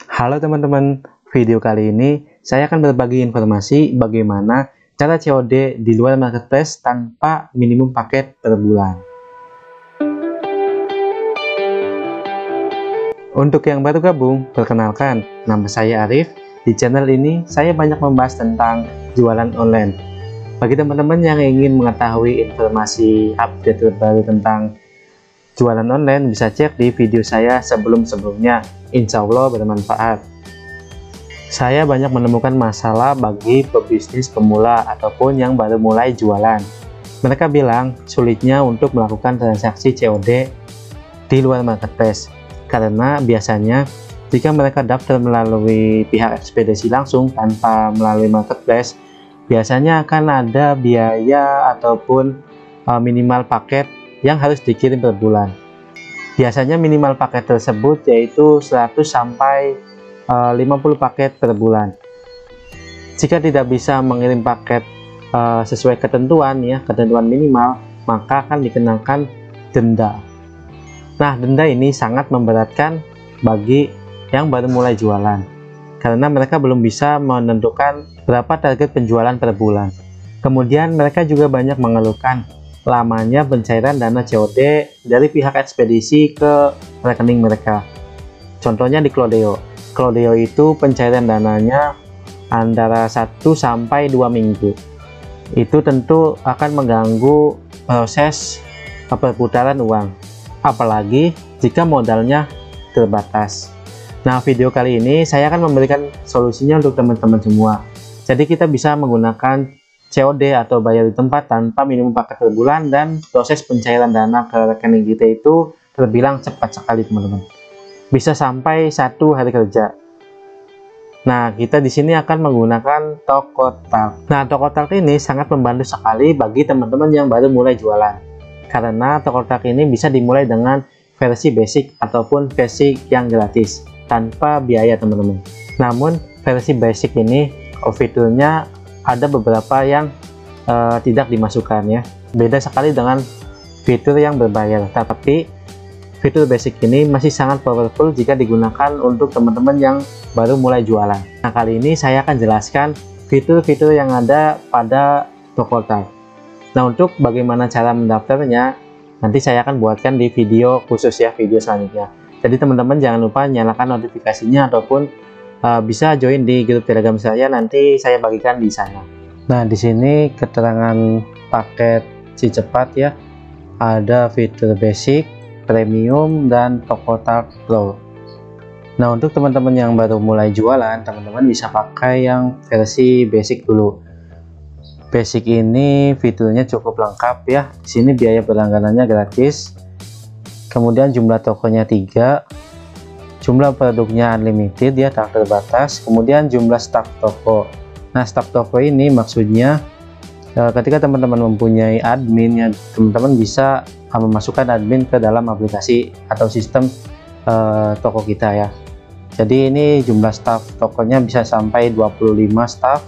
Halo teman-teman, video kali ini saya akan berbagi informasi bagaimana cara COD di luar marketplace tanpa minimum paket per bulan. Untuk yang baru gabung, perkenalkan, nama saya Arif. Di channel ini saya banyak membahas tentang jualan online. Bagi teman-teman yang ingin mengetahui informasi update terbaru tentang jualan online, bisa cek di video saya sebelum-sebelumnya. Insya Allah bermanfaat. Saya banyak menemukan masalah bagi pebisnis pemula ataupun yang baru mulai jualan. Mereka bilang sulitnya untuk melakukan transaksi COD di luar marketplace, karena biasanya jika mereka daftar melalui pihak ekspedisi langsung tanpa melalui marketplace, biasanya akan ada biaya ataupun minimal paket yang harus dikirim per bulan. Biasanya minimal paket tersebut yaitu 100 sampai 50 paket per bulan. Jika tidak bisa mengirim paket sesuai ketentuan ketentuan minimal, maka akan dikenakan denda. Nah, denda ini sangat memberatkan bagi yang baru mulai jualan, karena mereka belum bisa menentukan berapa target penjualan per bulan. Kemudian mereka juga banyak mengeluhkan lamanya pencairan dana COD dari pihak ekspedisi ke rekening mereka. Contohnya di Clodeo. Clodeo itu pencairan dananya antara 1 sampai 2 minggu. Itu tentu akan mengganggu proses perputaran uang, apalagi jika modalnya terbatas. Nah, video kali ini saya akan memberikan solusinya untuk teman-teman semua. Jadi kita bisa menggunakan COD atau bayar di tempat tanpa minimum paket per bulan, dan proses pencairan dana ke rekening kita itu terbilang cepat sekali teman-teman. Bisa sampai 1 hari kerja. Nah, kita di sini akan menggunakan Tokotalk. Nah, Tokotalk ini sangat membantu sekali bagi teman-teman yang baru mulai jualan, karena Tokotalk ini bisa dimulai dengan versi basic ataupun versi yang gratis tanpa biaya teman-teman. Namun versi basic ini fiturnya ada beberapa yang tidak dimasukkan ya. Beda sekali dengan fitur yang berbayar, tapi fitur basic ini masih sangat powerful jika digunakan untuk teman-teman yang baru mulai jualan. Nah, kali ini saya akan jelaskan fitur-fitur yang ada pada Tokotalk. Nah, untuk bagaimana cara mendaftarnya, nanti saya akan buatkan di video khusus ya, video selanjutnya. Jadi teman-teman jangan lupa nyalakan notifikasinya ataupun bisa join di grup Telegram saya, nanti saya bagikan di sana. Nah, di sini keterangan paket si cepat ya. Ada fitur basic, premium, dan Tokotalk Pro. Nah, untuk teman-teman yang baru mulai jualan, teman-teman bisa pakai yang versi basic dulu. Basic ini fiturnya cukup lengkap ya. Di sini biaya berlangganannya gratis. Kemudian jumlah tokonya 3. Jumlah produknya unlimited ya, tak terbatas. Kemudian jumlah stok toko. Nah, stok toko ini maksudnya ketika teman-teman mempunyai admin ya, teman-teman bisa memasukkan admin ke dalam aplikasi atau sistem toko kita ya. Jadi ini jumlah staff tokonya bisa sampai 25 staff.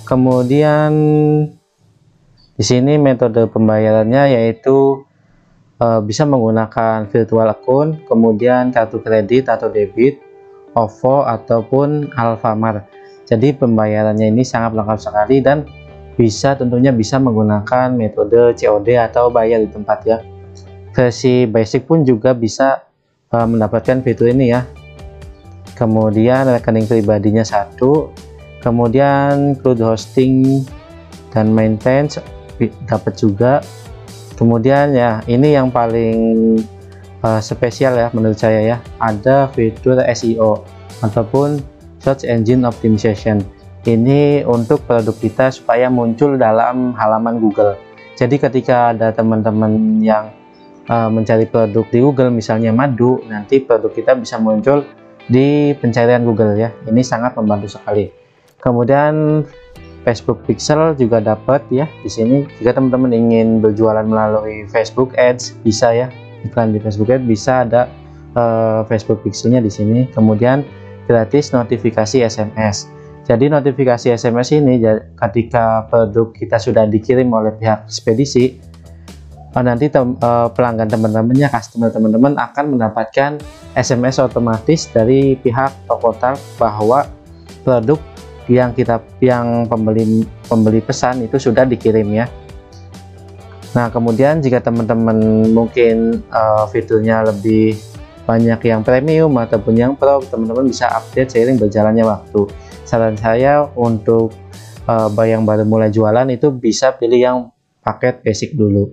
Kemudian di sini metode pembayarannya yaitu bisa menggunakan virtual account, kemudian kartu kredit atau debit, OVO ataupun Alfamart. Jadi pembayarannya ini sangat lengkap sekali, dan tentunya bisa menggunakan metode COD atau bayar di tempat ya. Versi basic pun juga bisa mendapatkan fitur ini ya. Kemudian rekening pribadinya 1, kemudian cloud hosting dan maintenance dapat juga. Kemudian ya, ini yang paling spesial ya menurut saya ya, ada fitur SEO ataupun Search Engine Optimization. Ini untuk produk kita supaya muncul dalam halaman Google. Jadi ketika ada teman-teman yang mencari produk di Google, misalnya madu, nanti produk kita bisa muncul di pencarian Google ya. Ini sangat membantu sekali. Kemudian Facebook Pixel juga dapat ya. Di sini jika teman-teman ingin berjualan melalui Facebook Ads, bisa ya, iklan di Facebook Ads bisa, ada Facebook Pixelnya di sini. Kemudian gratis notifikasi SMS. Jadi notifikasi SMS ini ketika produk kita sudah dikirim oleh pihak ekspedisi, nanti pelanggan teman-temannya, customer teman-teman akan mendapatkan SMS otomatis dari pihak Tokotal bahwa produk yang pembeli pesan itu sudah dikirim ya. Nah, kemudian jika teman-teman mungkin fiturnya lebih banyak yang premium ataupun yang pro, teman-teman bisa update seiring berjalannya waktu. Saran saya untuk yang baru mulai jualan itu bisa pilih yang paket basic dulu.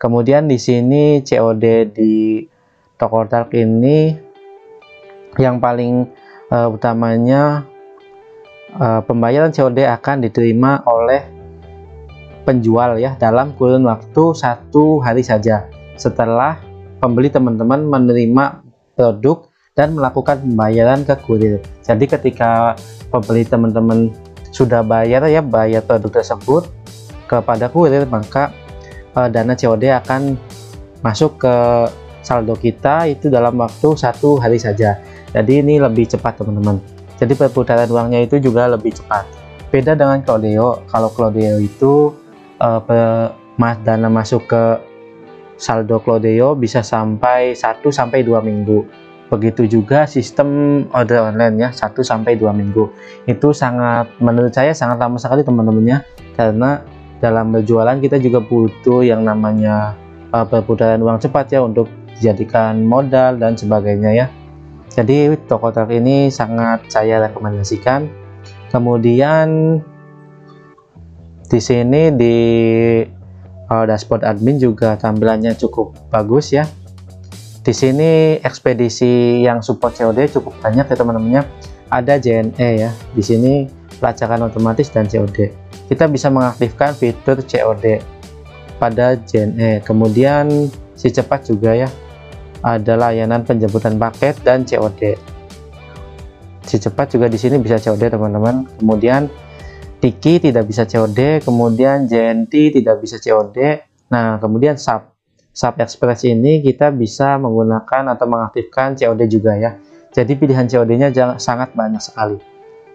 Kemudian di sini COD di Tokotal ini yang paling utamanya pembayaran COD akan diterima oleh penjual ya dalam kurun waktu 1 hari saja setelah pembeli teman-teman menerima produk dan melakukan pembayaran ke kurir. Jadi ketika pembeli teman-teman sudah bayar produk tersebut kepada kurir, maka dana COD akan masuk ke saldo kita itu dalam waktu 1 hari saja. Jadi ini lebih cepat teman-teman. Jadi perputaran uangnya itu juga lebih cepat. Beda dengan Cloudeo. Kalau Cloudeo itu dana masuk ke saldo Cloudeo bisa sampai 1 sampai 2 minggu. Begitu juga sistem order online ya, 1 sampai 2 minggu. Itu menurut saya sangat lama sekali teman-temannya, karena dalam berjualan kita juga butuh yang namanya perputaran uang cepat ya untuk dijadikan modal dan sebagainya ya. Jadi Tokotal ini sangat saya rekomendasikan. Kemudian di sini di dashboard admin juga tampilannya cukup bagus ya. Di sini ekspedisi yang support COD cukup banyak ya teman-temannya. Ada JNE ya. Di sini pelacakan otomatis dan COD. Kita bisa mengaktifkan fitur COD pada JNE. Kemudian si cepat juga ya. Ada layanan penjemputan paket dan COD. Si cepat juga di sini bisa COD teman-teman. Kemudian Tiki tidak bisa COD, kemudian JNT tidak bisa COD. Nah, kemudian Sub Express ini kita bisa menggunakan atau mengaktifkan COD juga ya. Jadi pilihan COD-nya sangat banyak sekali.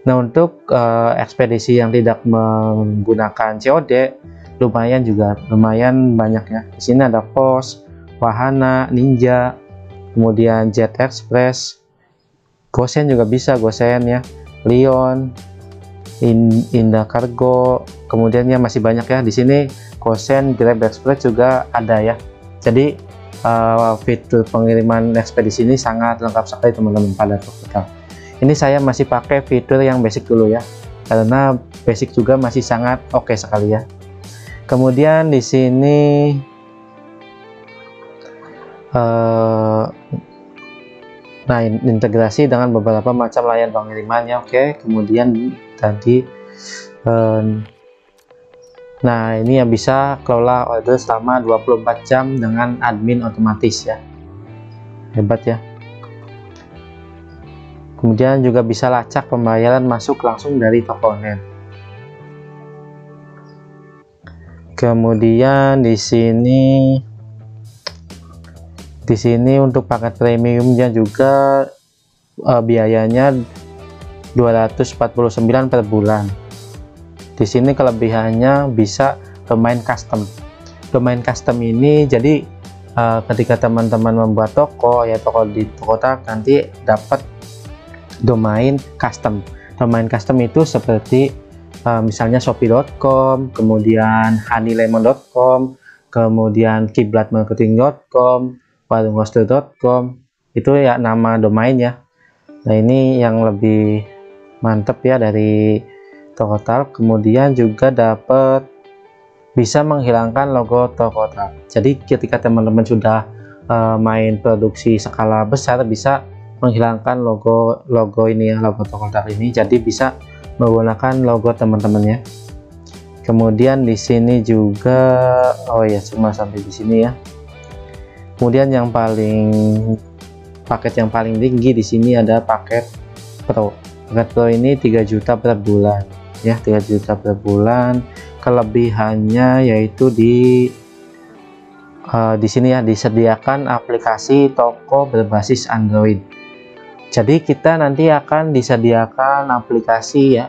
Nah, untuk ekspedisi yang tidak menggunakan COD lumayan banyak ya. Di sini ada Pos, Wahana, Ninja, kemudian Jet Express, Gosen juga bisa, Gosen ya, Lion, Indah Cargo, kemudian ya masih banyak ya. Di sini Gosen, Grab Express juga ada ya. Jadi fitur pengiriman ekspedisi ini sangat lengkap sekali teman-teman pada Tokotal. Ini saya masih pakai fitur yang basic dulu ya, karena basic juga masih sangat oke sekali ya. Kemudian di sini nah, integrasi dengan beberapa macam layanan pengirimannya. Oke, kemudian tadi nah ini yang bisa kelola order selama 24 jam dengan admin otomatis ya, hebat ya. Kemudian juga bisa lacak pembayaran masuk langsung dari toko online. Kemudian di sini untuk paket premiumnya juga biayanya 249 per bulan. Di sini kelebihannya bisa domain custom. Domain custom ini jadi ketika teman-teman membuat toko ya, toko di Tokotal nanti dapat domain custom. Domain custom itu seperti misalnya shopee.com, kemudian honeylemon.com, kemudian kiblatmarketing.com, warunghoster.com, itu ya nama domain ya. Nah, ini yang lebih mantap ya dari Tokotal. Kemudian juga dapat bisa menghilangkan logo Tokotal. Jadi ketika teman-teman sudah main produksi skala besar, bisa menghilangkan logo ini ya, logo Tokotal ini. Jadi bisa menggunakan logo teman-temannya. Kemudian di sini juga cuma sampai di sini ya. Kemudian paket yang paling tinggi di sini ada paket Pro. Paket Pro ini 3 juta per bulan ya, 3 juta per bulan. Kelebihannya yaitu di sini ya, disediakan aplikasi toko berbasis Android. Jadi kita nanti akan disediakan aplikasi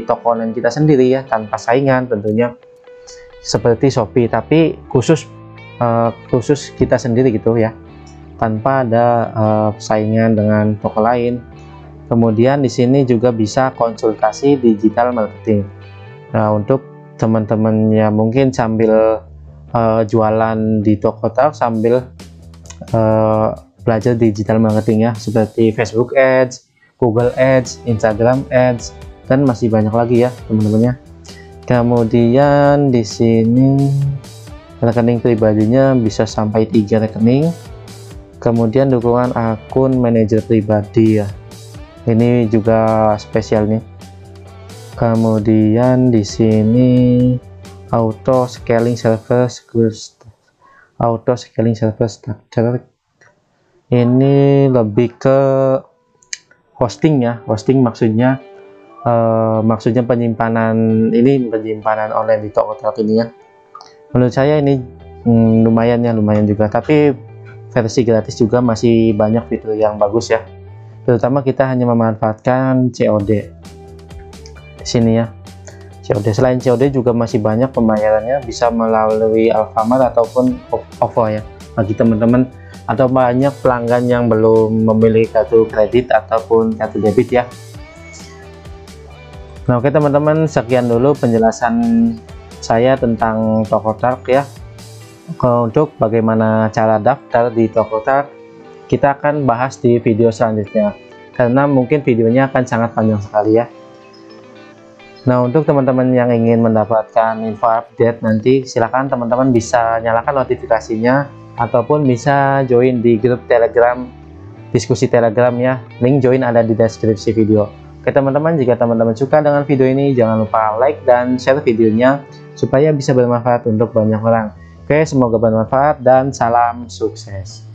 toko online kita sendiri ya, tanpa saingan tentunya seperti Shopee, tapi khusus kita sendiri gitu ya. tanpa ada saingan dengan toko lain. Kemudian di sini juga bisa konsultasi digital marketing. Nah, untuk teman-teman yang mungkin sambil jualan di Tokotalk sambil belajar digital marketing ya, seperti Facebook Ads, Google Ads, Instagram Ads, dan masih banyak lagi ya teman-temannya. Kemudian di sini rekening pribadinya bisa sampai 3 rekening. Kemudian dukungan akun manajer pribadi ya, ini juga spesial nih. Kemudian di sini auto scaling server structure, ini lebih ke hosting ya, hosting maksudnya penyimpanan online di Tokotalk ini ya. Menurut saya ini lumayan juga, tapi versi gratis juga masih banyak fitur yang bagus ya, terutama kita hanya memanfaatkan COD di sini ya. COD, selain COD juga masih banyak pembayarannya, bisa melalui Alfamart ataupun OVO ya, bagi teman-teman atau banyak pelanggan yang belum memiliki kartu kredit ataupun kartu debit ya. Nah, oke teman-teman, sekian dulu penjelasan saya tentang Tokotalk ya. Untuk bagaimana cara daftar di Tokotalk, kita akan bahas di video selanjutnya, karena mungkin videonya akan sangat panjang sekali ya. Nah, untuk teman-teman yang ingin mendapatkan info update nanti, silakan teman-teman bisa nyalakan notifikasinya ataupun bisa join di grup Telegram, diskusi Telegram ya. Link join ada di deskripsi video. Oke teman-teman, jika teman-teman suka dengan video ini, jangan lupa like dan share videonya supaya bisa bermanfaat untuk banyak orang. Oke, semoga bermanfaat dan salam sukses.